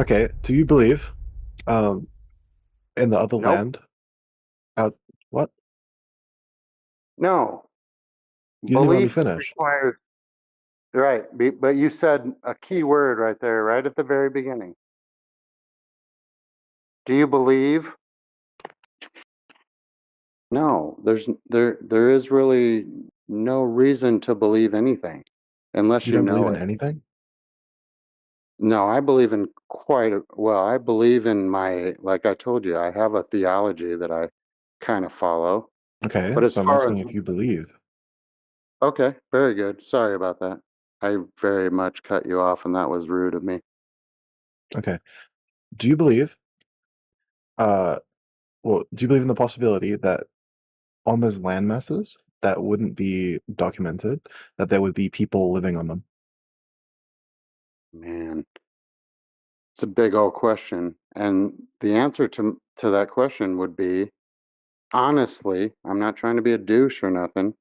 Okay, do you believe in the other Nope. land? What? No. You didn't even let me Belief finish. requires, right, but you said a key word right there, right at the very beginning. Do you believe? No, there is really no reason to believe anything unless You you don't believe know in it. anything? No, I believe in I believe in like I told you, I have a theology that I kind of follow. Okay, But as so I'm far asking as, if you believe. okay, very good. Sorry about that. I very much cut you off and that was rude of me. Okay. Do you believe, uh, do you believe in the possibility that on those land masses that wouldn't be documented, that there would be people living on them? Man, it's a big old question. And the answer to that question would be, honestly, I'm not trying to be a douche or nothing.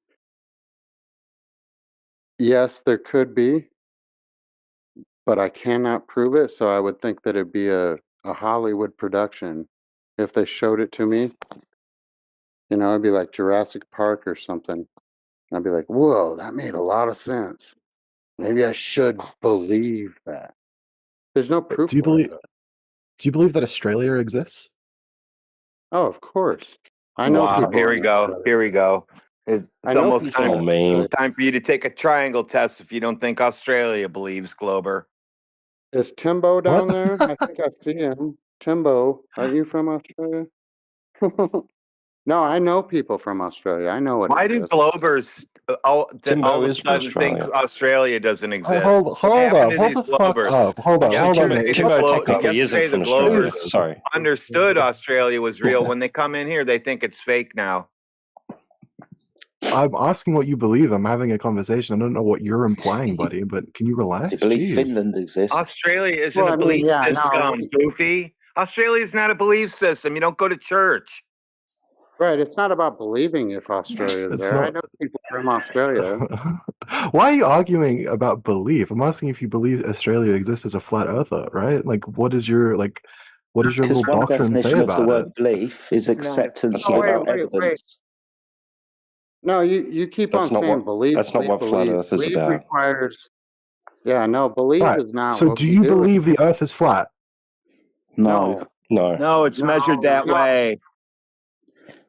Yes, there could be, but I cannot prove it, so I would think that it'd be a Hollywood production. If they showed it to me, it'd be like Jurassic Park or something. I'd be like, whoa, that made a lot of sense. Maybe I should believe that. There's no proof Do you for it, believe though. do you believe that Australia exists? Oh, of course. I know Wow, people here we in go. Australia. Here we go. It's I know almost people time, in mean. time for you to take a triangle test if you don't think Australia believes, Glober. Is Timbo down What? there? I think I see him. Timbo, are you from Australia? No, I know people from Australia. I know it Why do exists. Globers all Timbo of is a from sudden think Australia. Australia doesn't exist? Hold What up, happened to hold these the fuck Globers? up. Hold up, Yesterday, Timbo the technically isn't from Australia. Globers Sorry. understood Australia was real. When they come in here, they think it's fake now. I'm asking what you believe. I'm having a conversation. I don't know what you're implying, buddy, but can you relax? Do you believe Jeez. Finland exists? Australia isn't Well, a I mean, belief yeah, system, no, goofy. Australia is not a belief system. You don't go to church. right. It's not about believing if Australia is It's there. I not. know people from Australia. Why are you arguing about belief? I'm asking if you believe Australia exists as a flat earther, right? Like, what is your Because little one doctrine say definition of the about word it? belief is It's not a- acceptance Oh, without wait. evidence. No, you keep That's on not saying what. believe, That's not what flat Earth is believe about. requires. Yeah, no, believe Right. is not So, what do we you do. believe the Earth is flat? No, No. No, it's measured that no. way.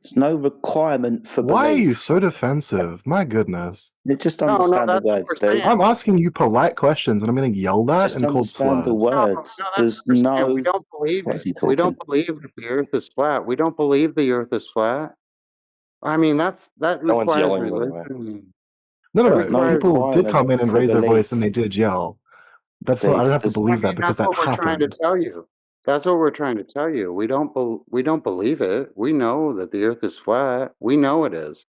there's no requirement for Why are you belief. so defensive? My goodness. Just No, understand the that's what words, we're Steve. saying. I'm asking you polite questions, and I'm getting yelled at Just and called understand the slurs. words. No, that's There's what we're saying. no. We don't believe What is it. he We don't talking? believe that the Earth is flat. We don't believe the Earth is flat. I mean, that No one's requires yelling, by the way. religion. No, That no, There's no. no requires. People did requirement come in and for raise their voice, belief. and they did yell. That's not. I Steve, don't have to there's- believe I that mean, because that's that what we're trying to happened. tell you. That's what we're trying to tell you. We don't believe it. We know that the Earth is flat. We know it is.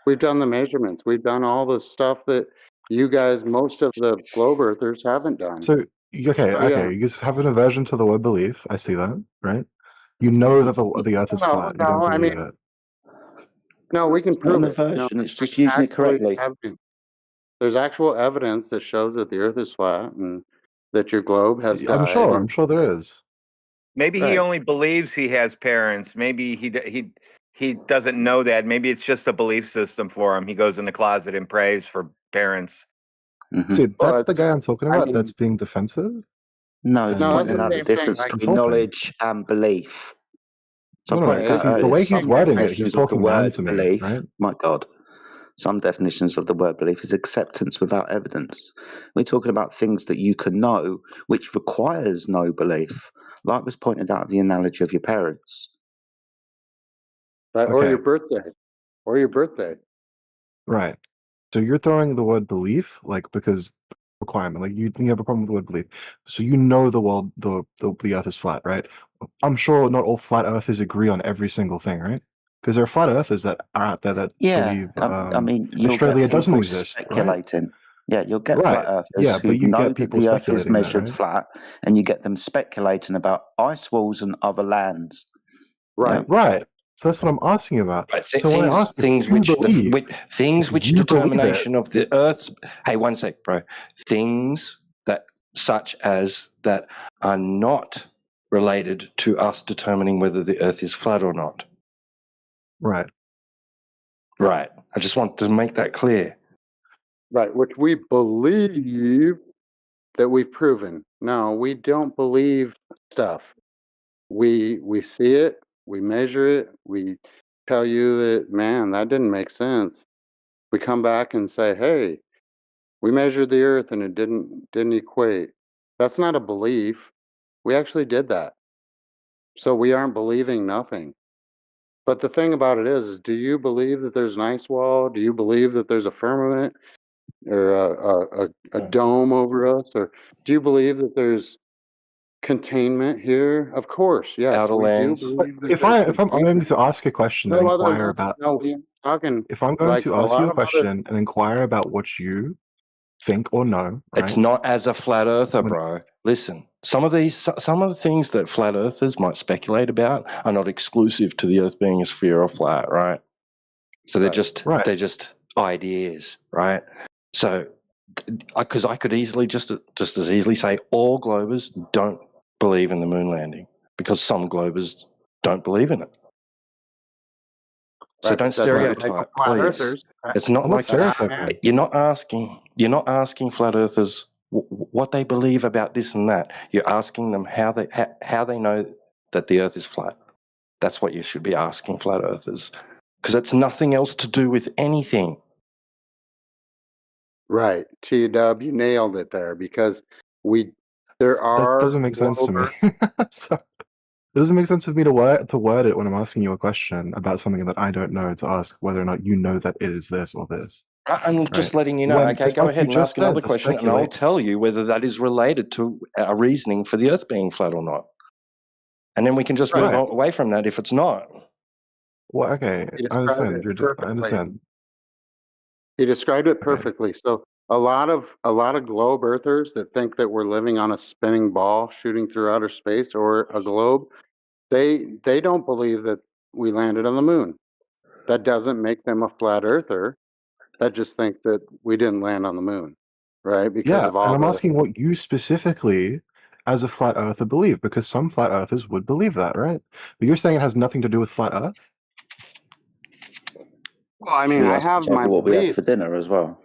We've done the measurements. We've done all the stuff that you guys, most of the globe earthers, haven't done. So, okay, Oh, yeah. okay. You just have an aversion to the word belief. I see that, right? You know that the Earth is flat. You don't No, I believe mean, it. no, we can It's not prove an it. No, aversion. It's just there's using it actually correctly. there's actual evidence that shows that the Earth is flat and that your globe has I'm died. sure there is. Maybe he Right. only believes he has parents. Maybe he doesn't know that. Maybe it's just a belief system for him. He goes in the closet and prays for parents. Mhm. See, Well, that's the guy I'm talking I about. mean- that's being defensive. No, it's And- No, that's pointing the out the same thing, difference like- between Consulting. knowledge and belief. So No, I no, pointed because out he's- the earlier way he's some wording it, definitions he's of the talking down word to me, belief. right? My God. Some definitions of the word belief is acceptance without evidence. We're talking about things that you can know, which requires no belief. Like was pointed out of the analogy of your parents. right, or Okay. your birthday. Right. So you're throwing the word belief, like, because requirement, like you have a problem with the word belief. So you know the world, the Earth is flat, right? I'm sure not all flat earthers agree on every single thing, right? Because there are flat earthers that are out there that believe I mean, you'll Australia get doesn't people exist, right? speculating. Yeah, you'll get Right. flat earthers Yeah, who but you know get that people the Earth is speculating that, measured right? flat, and you get them speculating about ice walls and other lands. Right. Right. So that's what I'm asking about. But So when I ask if things you which believe, things if which you believe determination of the Earth's. Hey, one sec, bro. Things that such as that are not related to us determining whether the Earth is flat or not. Right. Right. I just want to make that clear. Right, which we believe that we've proven. No, we don't believe stuff. We see it, we measure it, we tell you that, man, that didn't make sense. We come back and say, hey, we measured the Earth and it didn't equate. That's not a belief. We actually did that. So we aren't believing nothing. But the thing about it is do you believe that there's an ice wall? Do you believe that there's a firmament or a dome over us? Or do you believe that there's containment here? Of course, yes, Outer we do lands. believe that If there's I'm going containment. to ask a question and No other inquire lands. about, No, we're talking if I'm going like to a ask you lot a of other. question and inquire about what you think or know, right? It's not as a flat earther, When- bro. Listen, some of the things that flat earthers might speculate about are not exclusive to the Earth being a sphere or flat, right? So they're Right. just ideas, right? So, because I could easily just as easily say all globers don't believe in the moon landing because some globers don't believe in it. So Right, don't but that doesn't make them stereotype, flat please. earthers. It's not I'm not like stereotyping. you're not asking flat earthers what they believe about this and that. You're asking them how they know that the Earth is flat. That's what you should be asking flat earthers, because it's nothing else to do with anything. Right, T-Dub, you nailed it there because there That are doesn't make sense to me. globers. So, it doesn't make sense to me to word it when I'm asking you a question about something that I don't know, to ask whether or not you know that it is this or this. I'm just Right. letting you know. When Okay, it's go like you ahead and just ask another said, to question, and I'll speculate. tell you whether that is related to our reasoning for the Earth being flat or not. And then we can just move Right. away from that if it's not. Well, okay, You I described understand. it I perfectly. understand. You described it Okay. perfectly. So a lot of globe earthers that think that we're living on a spinning ball shooting through outer space or a globe, they don't believe that we landed on the moon. That doesn't make them a flat earther. That just thinks that we didn't land on the moon, right? Because Yeah, of and all I'm the asking what you specifically, as a flat earther, believe, because some flat earthers would believe that, right? But you're saying it has nothing to do with flat Earth? well, I Should mean, we I ask have each other my what we had beliefs. for dinner as well?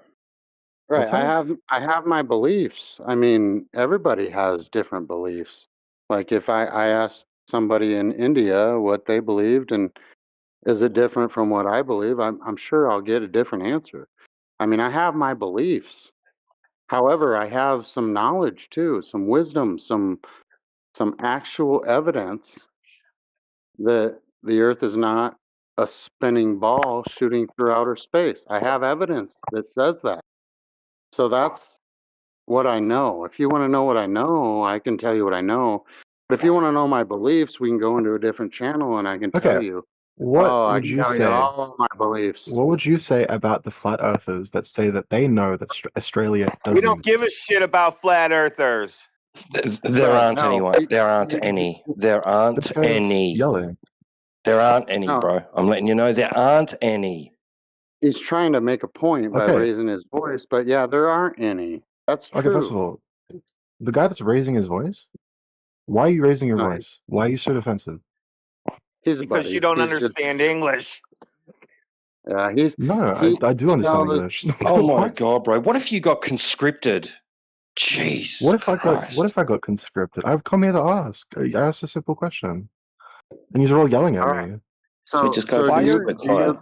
Right. What's that? I have my beliefs. I mean, everybody has different beliefs. Like if I asked somebody in India what they believed and is it different from what I believe, I'm sure I'll get a different answer. I mean, I have my beliefs. However, I have some knowledge too, some wisdom, some actual evidence that the earth is not a spinning ball shooting through outer space. I have evidence that says that. So that's what I know. If you want to know what I know, I can tell you what I know. But if you want to know my beliefs, we can go into a different channel and I can tell Okay, you. what Oh, I would can you tell you say? all my beliefs. What would you say about the flat earthers that say that they know that Australia We doesn't don't give a exist? shit about flat earthers. There Right. aren't No. anyone. There aren't any. There This aren't guy's any. yelling. There aren't any, No. bro. I'm letting you know there aren't any. He's trying to make a point by Okay, raising his voice, but yeah, there aren't any. That's okay, first of true. all, the guy that's raising his voice, why are you raising your No, voice? Why are you so defensive? he's a Because you buddy. don't He's just understand English. No, he I do understand knows. English. Oh my What? god, bro! What if you got conscripted? Jesus What Christ! if I got conscripted? I've come here to ask. I asked a simple question, and you're all yelling at All right. me. Should we So just go so for do this you quick do you fire?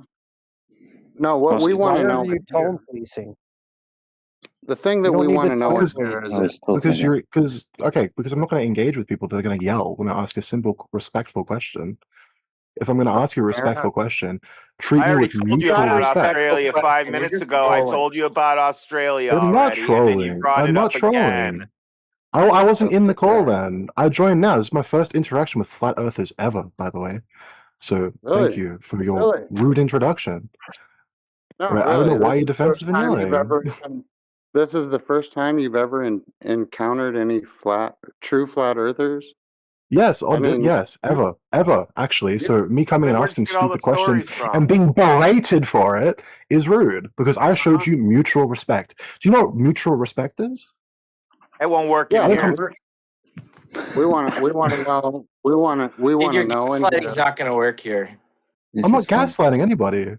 no, what we Ask want Why to are know you tone policing? the thing You that we don't need want to to know tone in Because here is Oh, that he's talking again. because I'm not going to engage with people that are going to yell when I ask a simple, respectful question. If I'm going to ask you a fair enough. respectful question, treat I me already with told you mutual about respect. Australia 5 You're minutes just ago. I trolling. told you about Australia I'm not already, and then you trolling. brought I'm it not up again. trolling. I wasn't in the call Okay. then. I joined now. This is my first interaction with flat earthers ever, by the way. So thank Really? you for your Really? rude introduction. No, Right? I don't know really. why This you're is the first defensive and time you've yelling. ever this is the first time you've ever encountered any true flat earthers? Yes, I mean, yes, ever, actually. you, So me coming Then and where'd you asking get all the stupid questions stories from? and being berated for it is rude because I showed you mutual respect. Do you know what mutual respect is? It won't work yeah, in I don't here. come. We want to know. We want Dude, to your know in gaslighting's depth. not going to work here. This I'm not is fun. gaslighting anybody.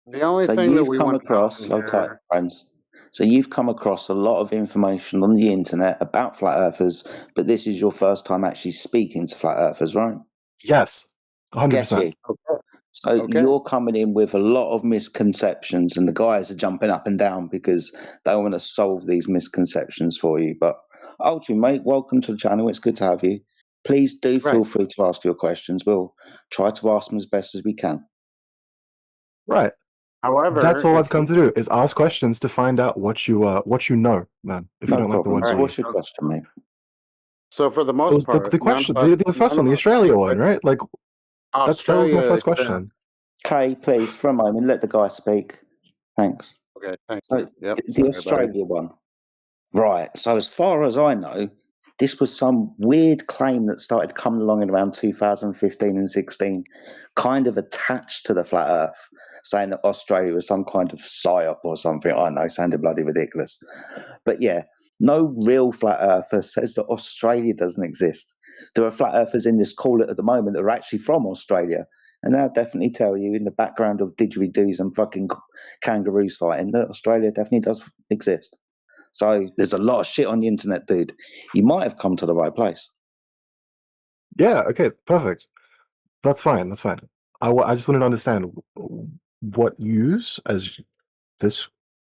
The only So thing that you've we come want to know across, in hold tight, here. friends. So you've come across a lot of information on the internet about flat earthers, but this is your first time actually speaking to flat earthers, right? Yes, Get 100%. you. Okay. So Okay. you're coming in with a lot of misconceptions, and the guys are jumping up and down because they want to solve these misconceptions for you. But ultimately, mate, welcome to the channel. It's good to have you. Please do feel Right. free to ask your questions. We'll try to ask them as best as we can. Right. However, That's all I've if come you to do is ask questions to find out what you know. Then, if you No don't like the problem. word So Right. what's belief, your question, mate? so for the it most was the part, question. The first one, the Australia one, right? Like that was my Australia first is question. Kay, please, for a moment, let the guy speak. Thanks. okay. Thank So you. Yep. the Sorry, buddy. Australia one. Right. So as far as I know, this was some weird claim that started coming along in around 2015 and 16, kind of attached to the flat earth, saying that Australia was some kind of psyop or something. I don't know, sounded bloody ridiculous. But yeah, no real flat earther says that Australia doesn't exist. There are flat earthers in this call at the moment that are actually from Australia. And they'll definitely tell you in the background of didgeridoos and fucking kangaroos fighting that Australia definitely does exist. So there's a lot of shit on the internet, dude. You might have come to the right place. Yeah. Okay. Perfect. That's fine. That's fine. I just wanted to understand what yous as this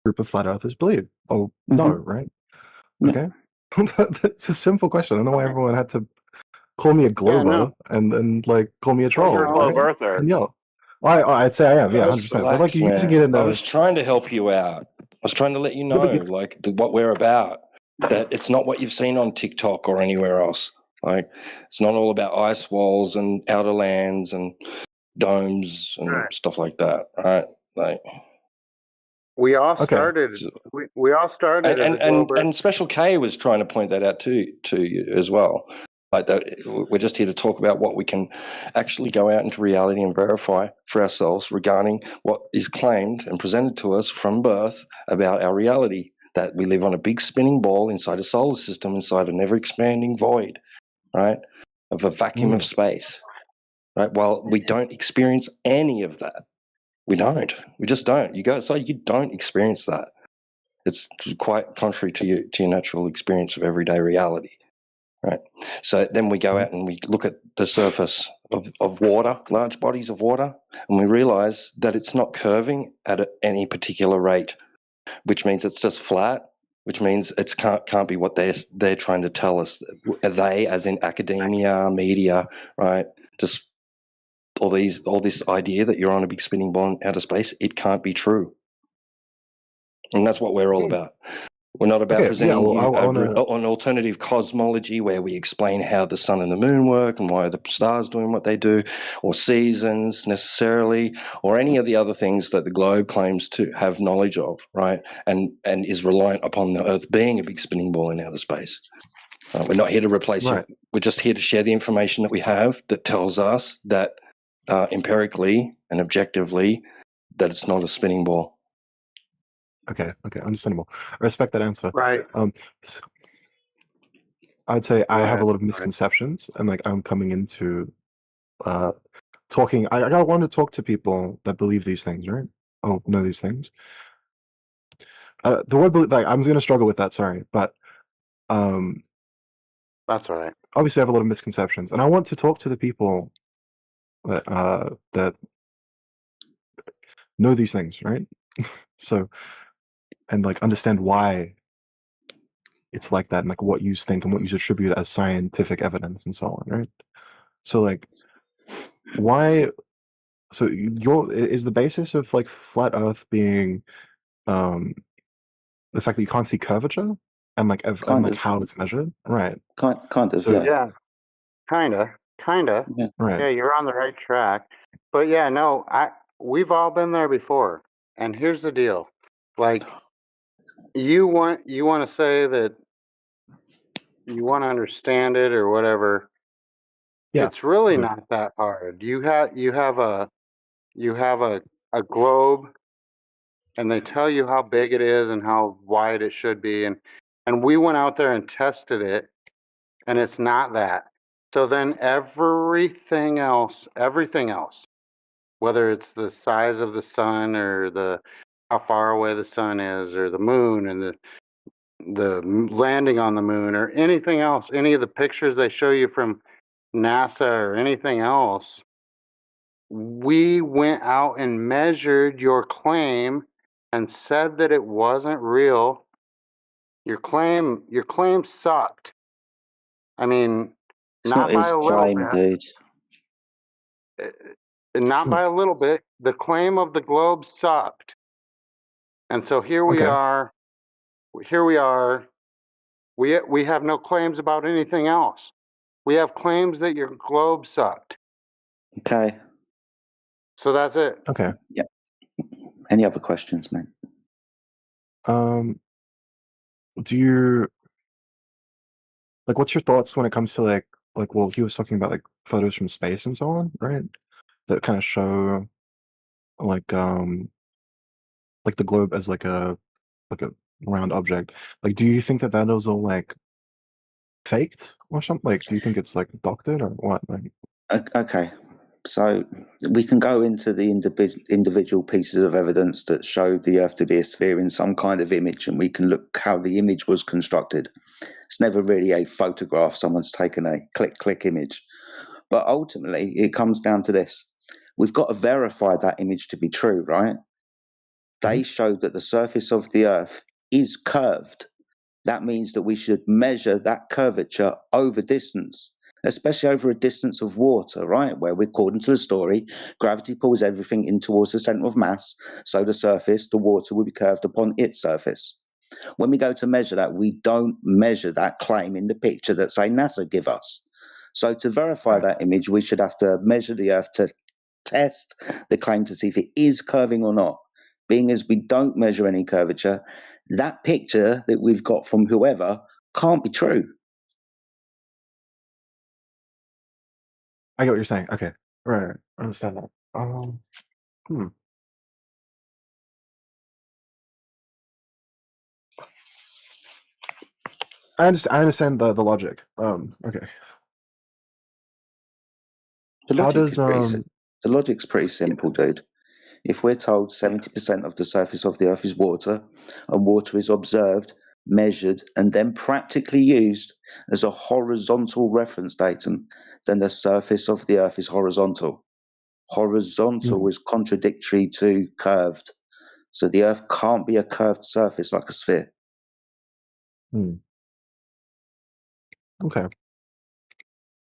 group of flat earthers believe. Oh no, right? Yeah. Okay. That's a simple question. I don't know why everyone had to call me a Yeah. No. glober and then like call me a Well, troll, you're a No. globe right? earther. And yell. Well, I'd say I am, yeah, 100%. But like Relax, you're using man. it in I a was trying to help you out. I was trying to let you yeah, know, like, what we're about. That it's not what you've seen on TikTok or anywhere else. Like, it's not all about ice walls and outer lands and domes and Right. stuff like that, right? Like, We all okay. started. so- We all started as a Glober. and Special K was trying to point that out to you as well. Like that, we're just here to talk about what we can actually go out into reality and verify for ourselves regarding what is claimed and presented to us from birth about our reality. That we live on a big spinning ball inside a solar system, inside an ever-expanding void, right, of a vacuum of space, right? Well, we don't experience any of that. We don't. We just don't. You go outside, you don't experience that. It's quite contrary to your natural experience of everyday reality, right? So then we go out and we look at the surface of water, large bodies of water, and we realize that it's not curving at any particular rate, which means it's just flat, which means it can't be what they're trying to tell us. They, as in academia, media, right? Just all this idea that you're on a big spinning ball in outer space, it can't be true. And that's what we're all about. We're not about Okay, yeah, presenting well, you I want to. an alternative cosmology where we explain how the sun and the moon work and why the stars doing what they do, or seasons necessarily, or any of the other things that the globe claims to have knowledge of, right? And is reliant upon the Earth being a big spinning ball in outer space. We're not here to replace you. Right. We're just here to share the information that we have that tells us that empirically and objectively that it's not a spinning ball. Okay, understandable. I respect that answer. Right. S- I'd say I have a lot of Right. misconceptions, and like I'm coming into talking. I want to talk to people that believe these things, right? Oh, know these things. The word like I'm gonna struggle with that. Sorry, but um, That's all right. obviously I have a lot of misconceptions, and I want to talk to the people that know these things, right? So and like understand why it's like that, and like what you think and what you attribute as scientific evidence and so on, right? So like why? So your is the basis of like flat Earth being um the fact that you can't see curvature and like and Kind like of. how it's measured, right? Kind of, So yeah. Yeah. Kinda. Yeah. right, Yeah, you're on the right track. But yeah, no, we've all been there before. And here's the deal. Like you want to say that you want to understand it or whatever. yeah, It's really okay. not that hard. You have a globe and they tell you how big it is and how wide it should be and we went out there and tested it and it's not that. So then everything else, whether it's the size of the sun or how far away the sun is or the moon and the landing on the moon or anything else, any of the pictures they show you from NASA or anything else, we went out and measured your claim and said that it wasn't real. Your claim sucked. I mean, It's not not by his a little claim, dude. bit. Not Hmm. by a little bit. The claim of the globe sucked. And so here we Okay. are. Here we are. We have no claims about anything else. We have claims that your globe sucked. Okay. So that's it. Okay. Yeah. Any other questions, mate? Do you what's your thoughts when it comes to well, he was talking about photos from space and so on, right? That kind of show like the globe as like a round object. Do you think that that is all faked or something? Do you think it's doctored or what? Okay. So we can go into the individual pieces of evidence that show the Earth to be a sphere in some kind of image, and we can look how the image was constructed. It's never really a photograph. Someone's taken a click image. But ultimately, it comes down to this. We've got to verify that image to be true, right? They showed that the surface of the Earth is curved. That means that we should measure that curvature over distance, especially over a distance of water, right? Where, according to the story, gravity pulls everything in towards the center of mass, so the water will be curved upon its surface. When we go to measure that, we don't measure that claim in the picture that, say, NASA give us. So to verify Right. that image, we should have to measure the Earth to test the claim to see if it is curving or not. Being as we don't measure any curvature, that picture that we've got from whoever can't be true. I get what you're saying. Okay. Right. I understand that. Hmm. I understand the logic. Okay. The How logic does is the logic's pretty yeah. simple, dude. If we're told 70% of the surface of the Earth is water, and water is observed, measured, and then practically used as a horizontal reference datum, then the surface of the Earth is horizontal. Horizontal Hmm. is contradictory to curved. So the Earth can't be a curved surface like a sphere. Hmm. Okay.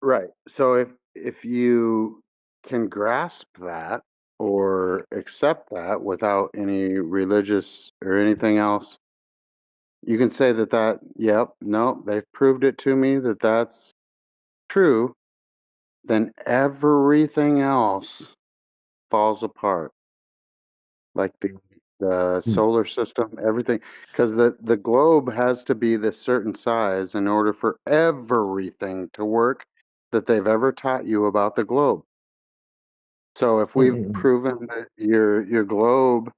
Right. So if you can grasp that or accept that without any religious or anything else, you can say yep, no, they've proved it to me that that's true, then everything else falls apart. Like the Hmm. solar system, everything, because the globe has to be this certain size in order for everything to work that they've ever taught you about the globe. So if we've Mm-mm. proven that your globe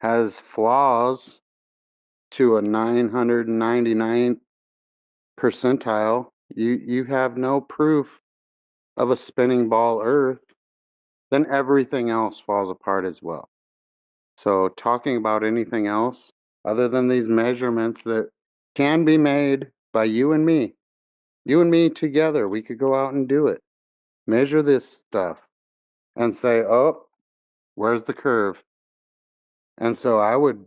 has flaws to a 999th percentile, you have no proof of a spinning ball Earth, then everything else falls apart as well. So talking about anything else other than these measurements that can be made by you and me together, we could go out and do it. Measure this stuff and say, oh, where's the curve? And so I would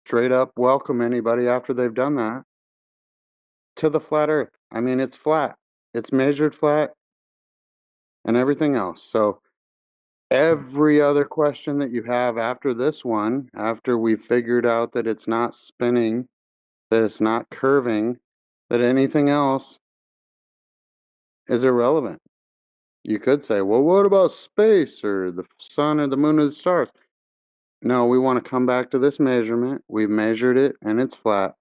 straight up welcome anybody after they've done that to the flat earth. I mean, it's flat, it's measured flat and everything else. So every other question that you have after this one, after we've figured out that it's not spinning, that it's not curving, that anything else is irrelevant. You could say, well, what about space or the sun or the moon or the stars? No, we want to come back to this measurement. We've measured it and it's flat.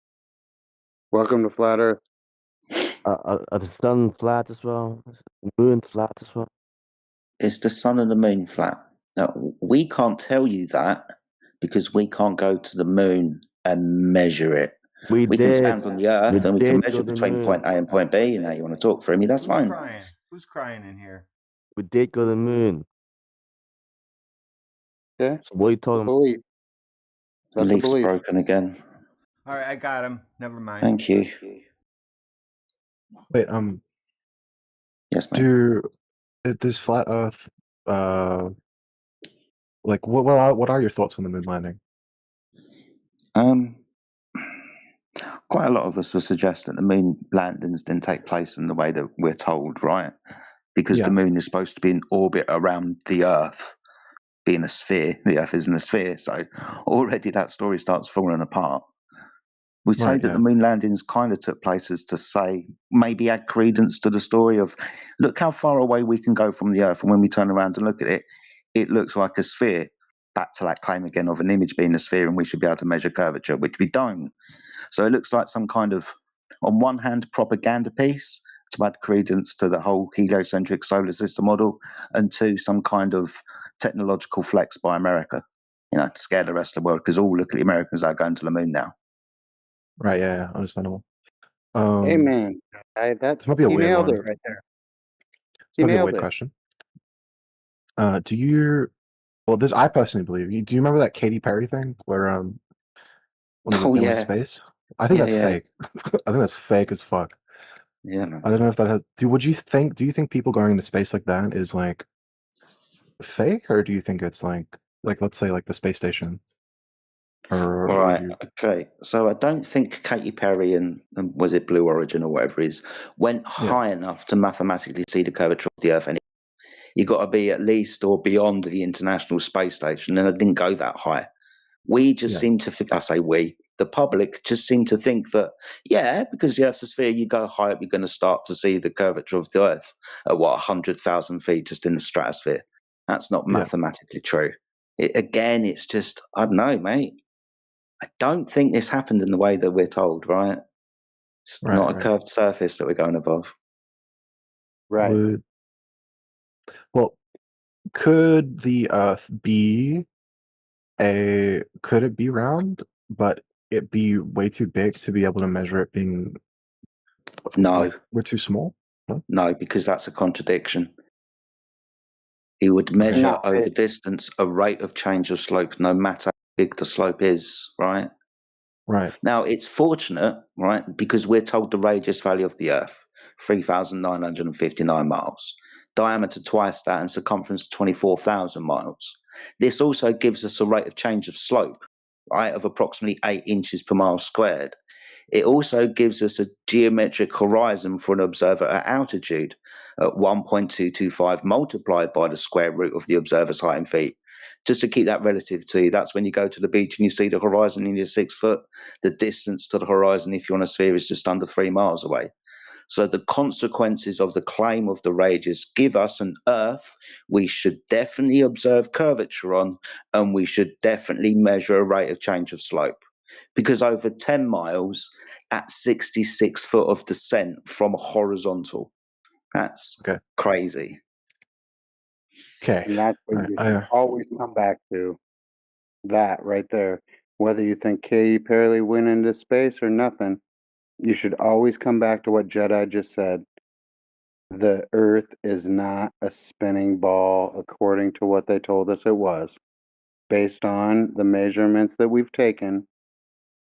Welcome to flat earth. Are the sun flat as well? Is the moon flat as well? Is the sun and the moon flat? Now, we can't tell you that because we can't go to the moon and measure it. We We can did. stand on the Earth We and we can did measure go to the between moon. point A and point B. You want to talk for me? That's Who's fine. crying? Who's crying in here? We did go to the moon. Okay. So what are you The talking about? belief. That's a Belief's belief. broken again. All right, I got him. Never mind. Thank you. Wait, Yes, ma'am. does flat Earth, like what are your thoughts on the moon landing? Quite a lot of us would suggest that the moon landings didn't take place in the way that we're told, right? Because Yeah. the moon is supposed to be in orbit around the Earth, being a sphere. The Earth isn't a sphere, so already that story starts falling apart. We say Right, that yeah. the moon landings kind of took place as to say, maybe add credence to the story of, look how far away we can go from the Earth, and when we turn around and look at it, it looks like a sphere. Back to that claim again of an image being a sphere, and we should be able to measure curvature, which we don't. So it looks like some kind of, on one hand, propaganda piece to add credence to the whole heliocentric solar system model, and two, some kind of technological flex by America, to scare the rest of the world, because all look at the Americans that are going to the moon now. Right, yeah, understandable. Amen. This might be a He weird nailed one. it right there. This He might be a nailed weird it. question. I personally believe, do you remember that Katy Perry thing where when Oh, they went to yeah. space? I think that's Yeah. fake. I think that's fake as fuck. Yeah, man. I don't know if that has. Do you think people going into space like that is like fake, or do you think it's like let's say like the space station, or would Right. you? Okay. So I don't think Katy Perry and was it Blue Origin or whatever it is, went Yeah, high enough to mathematically see the curvature of the Earth. And you got to be at least or beyond the International Space Station, and it didn't go that high. We just yeah, seem to think, I say we, the public just seem to think that, yeah, because the Earth's a sphere, you go high up, you're going to start to see the curvature of the Earth at 100,000 feet just in the stratosphere. That's not yeah. mathematically true. It's just, I don't know, mate. I don't think this happened in the way that we're told, right? It's Right, not a right. curved surface that we're going above. Right. Well, could the Earth be could it be round, but it be way too big to be able to measure it being No, like we're too small? No? no, because that's a contradiction. He would Okay. measure Not over fit. distance a rate of change of slope, no matter how big the slope is, right? Right. Now, it's fortunate, right, because we're told the radius value of the Earth, 3,959 miles, diameter twice that, and circumference 24,000 miles. This also gives us a rate of change of slope, right, of approximately 8 inches per mile squared. It also gives us a geometric horizon for an observer at altitude at 1.225 multiplied by the square root of the observer's height in feet. Just to keep that relative to you, that's when you go to the beach and you see the horizon and you're 6 foot. The distance to the horizon, if you're on a sphere, is just under 3 miles away. So the consequences of the claim of the radius give us an Earth we should definitely observe curvature on, and we should definitely measure a rate of change of slope. Because over 10 miles at 66 foot of descent from horizontal, that's Okay. crazy. Okay. And that's what you should always come back to. That right there. Whether you think Katy Perry went into space or nothing, you should always come back to what Jedi just said. The Earth is not a spinning ball according to what they told us it was, based on the measurements that we've taken.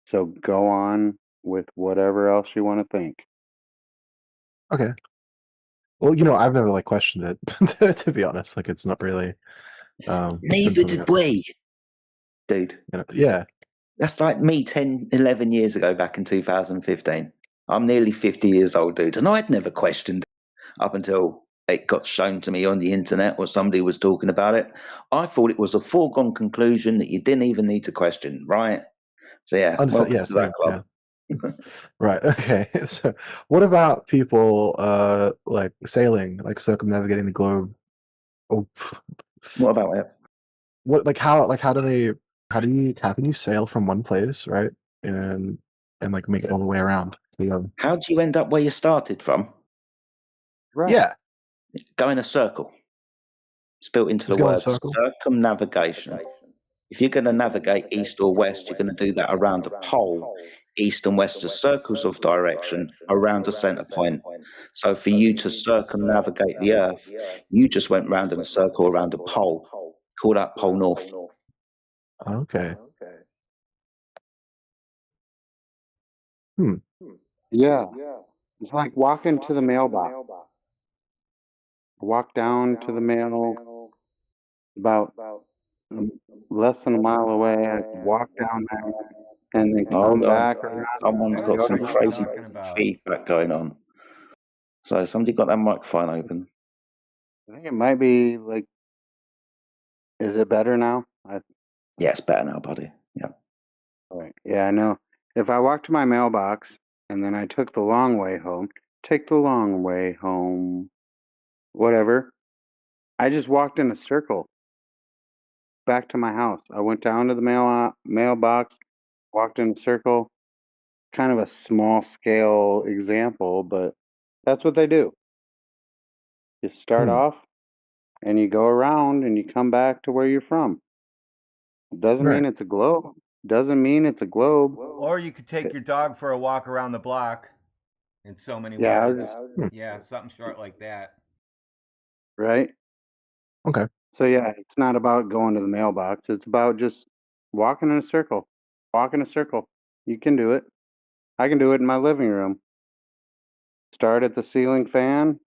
So go on with whatever else you want to think. Okay. Well, I've never questioned it to be honest. Like it's not really been Neither something did we, dude. yeah. That's like me 10, 11 years ago back in 2015. I'm nearly 50 years old, dude, and I'd never questioned it up until it got shown to me on the internet or somebody was talking about it. I thought it was a foregone conclusion that you didn't even need to question, right? So yeah, Understand, welcome yeah, to that same, club. yeah. Right. Okay. So what about people like sailing, like circumnavigating the globe? Oh, What about it? what how can you sail from one place, right? And like make it all the way around? How do you end up where you started from? Right. Yeah. Go in a circle. It's built into the Just go in a word circle. circumnavigation. If you're going to navigate east or west, you're going to do that around a pole east and west as circles of direction around a center point. So for you to circumnavigate the Earth, you just went round in a circle around a pole. Call that pole north. Okay. Yeah. It's like walking to the mailbox. Walk down to the mail about um, less than a mile away. I walk down there and then Hold come on. back around. Someone's got Go some down. crazy feedback going on. So somebody got that microphone open. I think it might be like, is it better now? Yeah, it's better now, buddy. Yeah. All right. Yeah, I know. If I walked to my mailbox and then I took the long way home, take the long way home, whatever, I just walked in a circle back to my house. I went down to the mailbox, walked in a circle, kind of a small scale example, but that's what they do. You start Hmm. off and you go around and you come back to where you're from. It doesn't mean Right. it's a globe. Doesn't mean it's a globe. Or you could take your dog for a walk around the block in so many Yeah, words. Hmm. Yeah, something short like that. right. Okay. So yeah, it's not about going to the mailbox. It's about just walking in a circle. Walk in a circle. You can do it. I can do it in my living room. Start at the ceiling fan,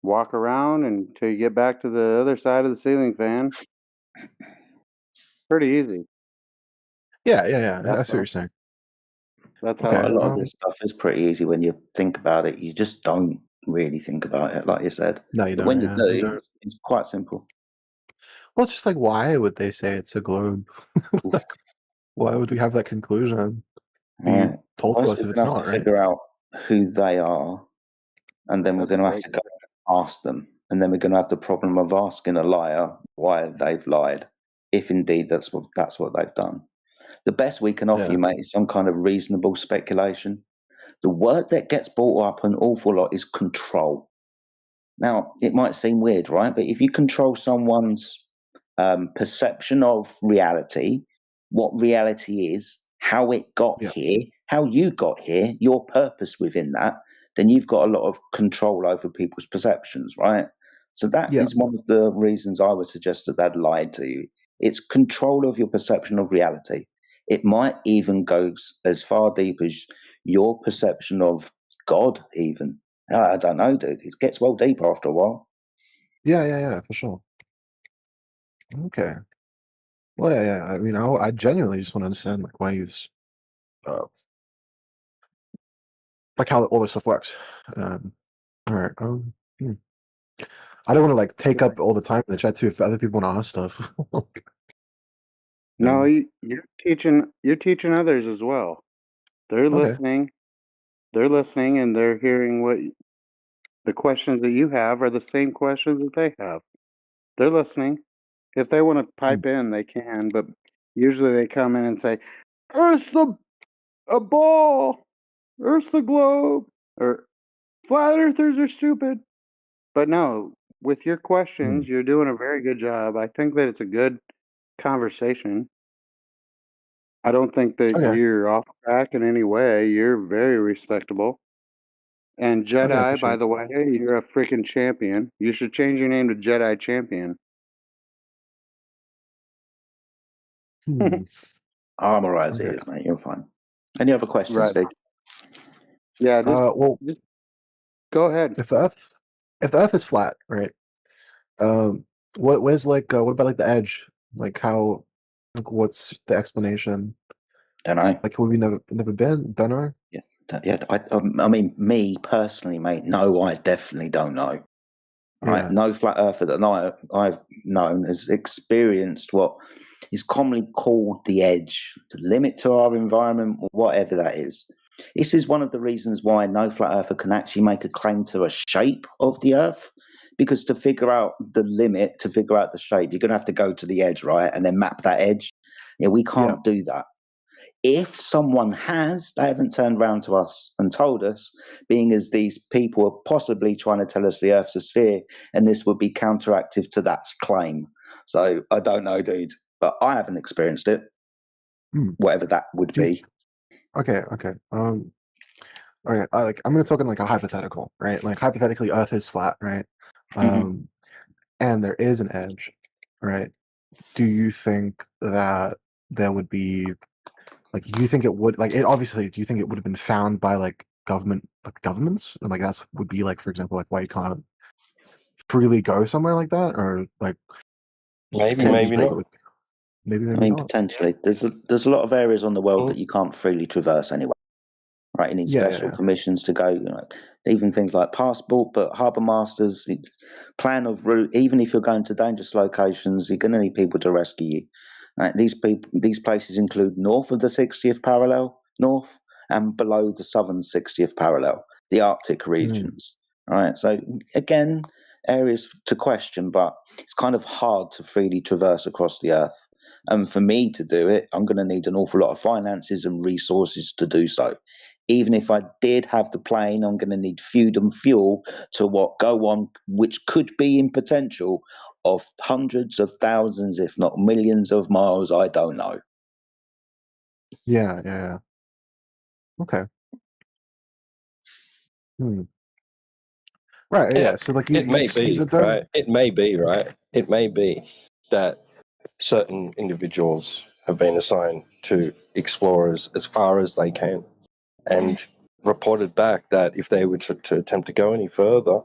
walk around until you get back to the other side of the ceiling fan. Pretty easy. Yeah. I That's see what you're saying. how Quite Okay. I a lot do of this stuff is pretty easy when you think about it. You just don't really think about it, like you said. No, you But don't. when you Yeah, you do, don't. it's quite simple. Well, it's just like, why would they say it's a globe? Like, why would we have that conclusion be Right. told to First, us we're if going it's to have not, to right? figure out who they are, and then we're That's a going to have great to go ask them. And then we're going to have the problem of asking a liar why they've lied, if indeed that's what they've done. The best we can offer Yeah. you, mate, is some kind of reasonable speculation. The word that gets brought up an awful lot is control. Now, it might seem weird, right? But if you control someone's perception of reality, what reality is, how it got Yeah. here, how you got here, your purpose within that, then you've got a lot of control over people's perceptions, right? So that Yeah. is one of the reasons I would suggest that they'd lied to you. It's control of your perception of reality. It might even go as far deep as your perception of God, even. I don't know, dude. It gets well deep after a while. Yeah, for sure. Okay. Well, yeah. I mean, I genuinely just want to understand, like, why use, uh, like, how all this stuff works. All right. Hmm. I don't want to like take up all the time in the chat too if other people want to ask stuff. No, um, you're teaching others as well. They're okay. listening. They're listening and they're hearing what the questions that you have are the same questions that they have. They're listening. If they want to Hmm. pipe in, they can, but usually they come in and say, "Earth's a ball. Earth's the globe." Or "Flat earthers are stupid." But no, with your Hmm. questions, you're doing a very good job. I think that it's a good conversation. I don't think that Okay. you're off track in any way. You're very respectable. And Okay. I Jedi, appreciate by it. the way, you're a freaking champion. You should change your name to Jedi Champion. Hmm. I'm all right as it Okay. is, mate. You're fine. Any other questions, Right. Steve? Yeah, Well, just go ahead. if the Earth, if the Earth is flat, right? Um, where's like, what about like the edge? Like how, like what's the explanation? Don't know. Like, would we never been? Don't know. Yeah, yeah. I mean, me personally, mate. No, I definitely don't know. Right? Yeah. No flat earther that I've known has experienced what is commonly called the edge, the limit to our environment, or whatever that is. This is one of the reasons why no flat earther can actually make a claim to a shape of the Earth, because to figure out the limit, to figure out the shape, you're going to have to go to the edge, right, and then map that edge. Yeah, we Yeah. can't do that. If someone has, they haven't turned around to us and told us, being as these people are possibly trying to tell us the Earth's a sphere, and this would be counteractive to that claim. So I don't know, dude, but I haven't experienced it, Hmm. whatever that would Do you be. Okay, okay. Okay, I'm gonna talk in like a hypothetical, right? Like hypothetically, Earth is flat, right? Um, and there is an edge, right? Do you think that there would be like? Do you think it would like it? Obviously, do you think it would have been found by like governments, and like that's would be like, for example, like why you can't freely go somewhere like that, or like, Maybe, or do you maybe Potentially. think it not. would? Maybe, I maybe mean, not. potentially. There's a lot of areas on the world Mm. that you can't freely traverse anyway. Right, you need Yeah, yeah, special yeah. permissions to go. You know, even things like passport, but harbour masters, plan of route. Even if you're going to dangerous locations, you're going to need people to rescue you. Right, these places include north of the 60th parallel, north, and below the southern 60th parallel, the Arctic Mm, regions. Right, so again, areas to question, but it's kind of hard to freely traverse across the Earth. And for me to do it, I'm going to need an awful lot of finances and resources to do so. Even if I did have the plane, I'm going to need food and fuel to what go on, which could be in potential of hundreds of thousands, if not millions of miles. I don't know. yeah, yeah, yeah. Okay. Hmm. Right. Yeah. Yeah, Yeah. So like it may you be, said don't. right? It may be, right? It may be that certain individuals have been assigned to explore as far as they can and reported back that if they were to attempt to go any further,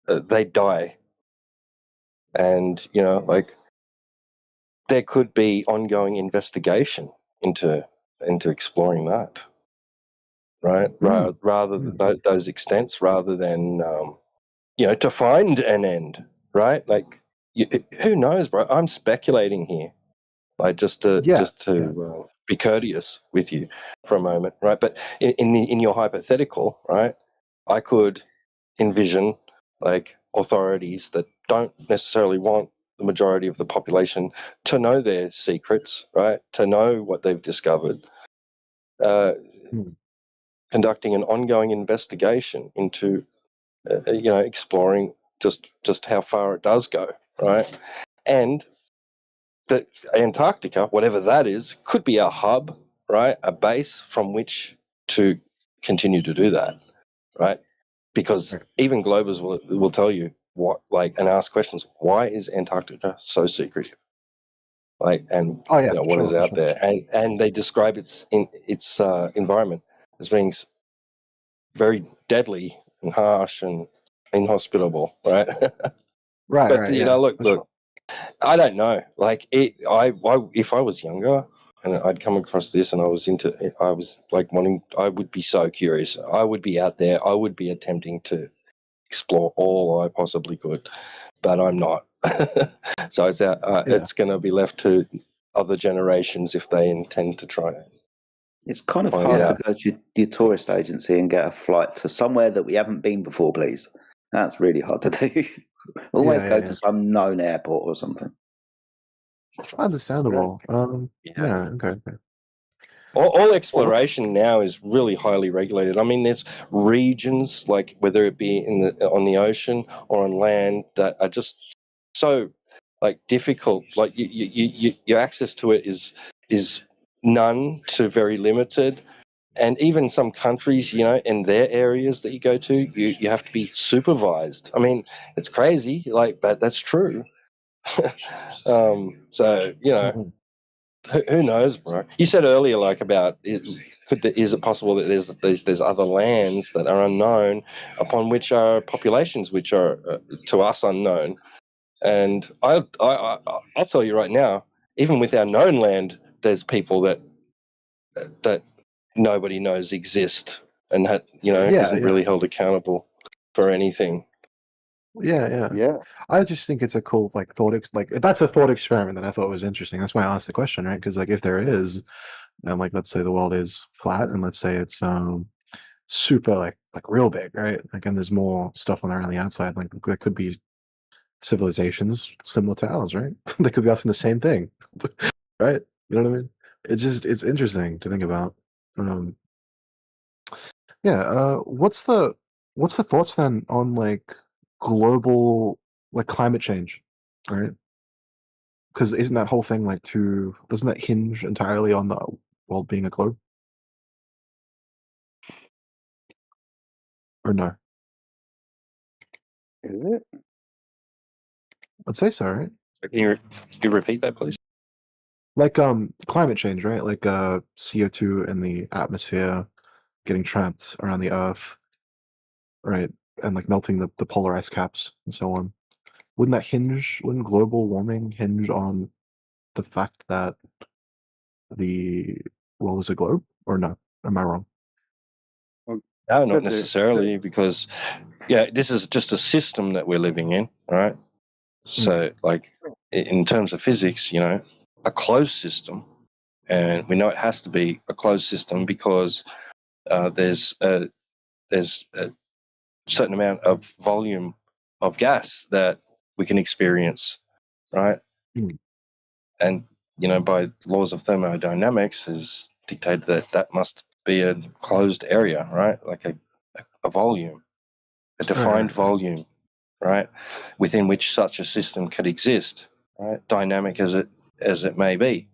they'd die. And, like there could be ongoing investigation into exploring that, right? Hmm. Rather Hmm. than those extents, rather than to find an end, right? Like, who knows, bro? I'm speculating here, like Yeah. just to Yeah. be courteous with you for a moment, right? But in your hypothetical, right, I could envision like authorities that don't necessarily want the majority of the population to know their secrets, right? To know what they've discovered, uh, Hmm. conducting an ongoing investigation into exploring just how far it does go, right? And that Antarctica, whatever that is, could be a hub, right? A base from which to continue to do that, right? Because Right. even Globers will tell you what, like, and ask questions. Why is Antarctica so secretive? Like, and Oh yeah, for what sure, is for out sure. there? And they describe its environment as being very deadly and harsh and inhospitable, right? Right. But Right. Yeah, look, for sure. I don't know. Like if I was younger and I'd come across this and I was into it, I was like wanting, I would be so curious. I would be out there. I would be attempting to explore all I possibly could, but I'm not. So Yeah. it's going to be left to other generations if they intend to try and It's kind of find hard to Yeah. out go to your tourist things. agency and get a flight to somewhere that we haven't been before, please. That's really hard to do. Always Yeah. Yeah. go Yeah. to some known airport or something. Right. Understandable. Yeah. Yeah. Okay. Okay. All Well, what's exploration now is really highly regulated. I mean, there's regions like whether it be on the ocean or on land that are just so like difficult. Like your access to it is none to very limited. And even some countries, in their areas that you go to, you have to be supervised. I mean, it's crazy, like, but that's true. So Mhm. who knows, bro? You said earlier, like about is it possible that there's other lands that are unknown, upon which are populations which are to us unknown. And I'll tell you right now, even with our known land, there's people that nobody knows exist, and Yeah. isn't Yeah. really held accountable for anything. Yeah. Yeah. Yeah. I just think it's a cool like like that's a thought experiment that I thought was interesting. That's why I asked the question, right? Because like if there is, and like let's say the world is flat, and let's say it's super like real big, right? Like and there's more stuff on there on the outside. Like there could be civilizations similar to ours, right? They could be asking the same thing, right? You know what I mean? It's interesting to think about. Um, yeah. What's the thoughts then on like global like climate change, right? Because isn't that whole thing like too? Doesn't that hinge entirely on the world being a globe? or no? Is it? I'd say so, right? Can you repeat that, please? Like climate change, right? Like CO2 in the atmosphere getting trapped around the Earth, right? And like melting the polar ice caps and so on. Wouldn't global warming hinge on the fact that the world is a globe, or no? Am I wrong? Well, No, not could there? necessarily, because this is just a system that we're living in, right? So, like in terms of physics, a closed system, and we know it has to be a closed system because there's a certain amount of volume of gas that we can experience, right? Mm. And by laws of thermodynamics, is dictated that that must be a closed area, right? Like a volume, a defined Right. volume, right, within which such a system could exist, right? Dynamic as it may be,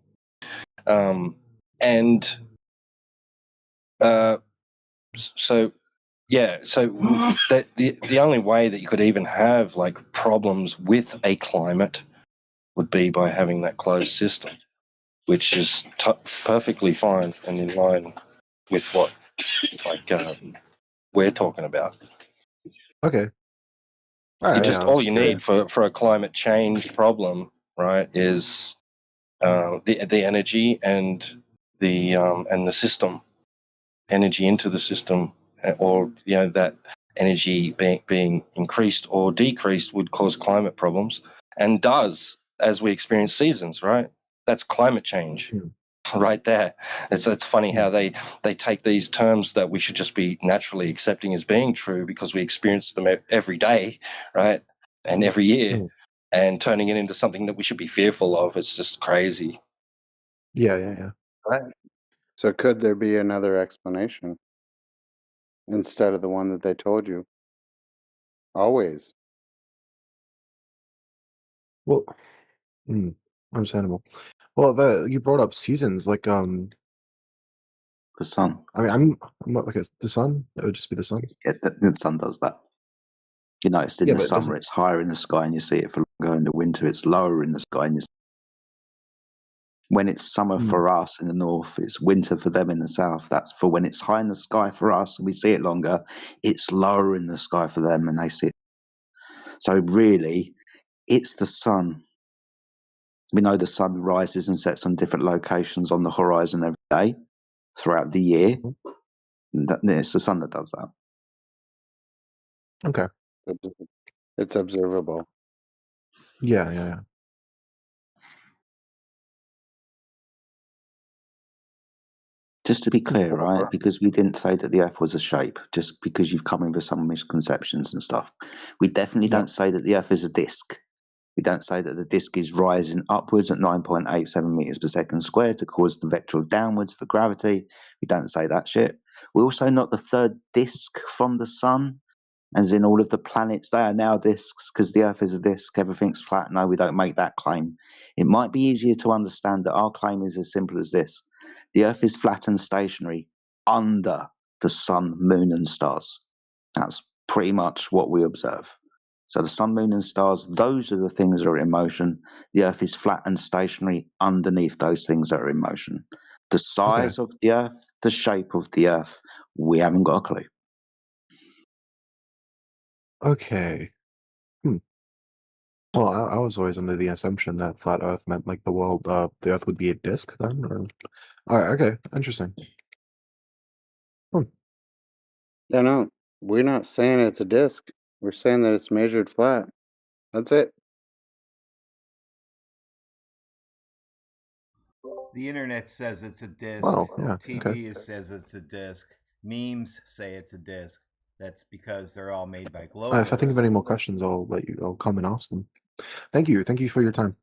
and so that the only way that you could even have like problems with a climate would be by having that closed system, which is perfectly fine and in line with what like we're talking about. Okay. All right. Yeah, I All was you curious. need for a climate change problem, right, is the energy and the system, energy into the system, or that energy being increased or decreased would cause climate problems, and does, as we experience seasons, right? That's climate change. Mm. Right there. It's funny Mm. how they take these terms that we should just be naturally accepting as being true because we experience them every day, right? And every year, Mm. and turning it into something that we should be fearful of. It's just crazy. Yeah. Right. So could there be another explanation instead of the one that they told you? Always. Well, understandable. Well, you brought up seasons, like The sun. I mean, I'm not like the sun. It would just be the sun. Yeah, the sun does that. You noticed in Yeah, the but it summer doesn't. it's higher in the sky and you see it for longer. In the winter it's lower in the sky and when it's summer Mm. for us in the north, it's winter for them in the south. That's for when it's high in the sky for us and we see it longer. It's lower in the sky for them and they see it. So really, it's the sun. We know the sun rises and sets on different locations on the horizon every day throughout the year. It's the sun that does that. Okay. It's observable. Yeah. Just to be clear, right? Because we didn't say that the Earth was a shape, just because you've come in with some misconceptions and stuff. We definitely Yeah. don't say that the Earth is a disk. We don't say that the disk is rising upwards at 9.87 meters per second squared to cause the vector of downwards for gravity. We don't say that shit. We're also not the third disk from the sun, as in all of the planets, they are now disks because the Earth is a disk, everything's flat. No, we don't make that claim. It might be easier to understand that our claim is as simple as this: the Earth is flat and stationary under the sun, moon, and stars. That's pretty much what we observe. So the sun, moon, and stars, those are the things that are in motion. The Earth is flat and stationary underneath those things that are in motion. The Okay. size of the Earth, the shape of the Earth, we haven't got a clue. Okay. Hmm. Well, I was always under the assumption that flat Earth meant like the Earth would be a disk then. Or... All right. Okay. Interesting. Hmm. Yeah, no, we're not saying it's a disk. We're saying that it's measured flat. That's it. The internet says it's a disc. Wow. Yeah. Okay. TV says it's a disc. Memes say it's a disc. That's because they're all made by If I think of globalists. any more questions, I'll come and ask them. Thank you. Thank you for your time.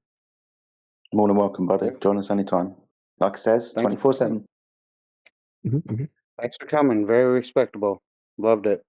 More than welcome, buddy. Yep. Join us anytime. Like I says, Thank you. 24/7. Hmm. Thanks for coming. Very respectable. Loved it.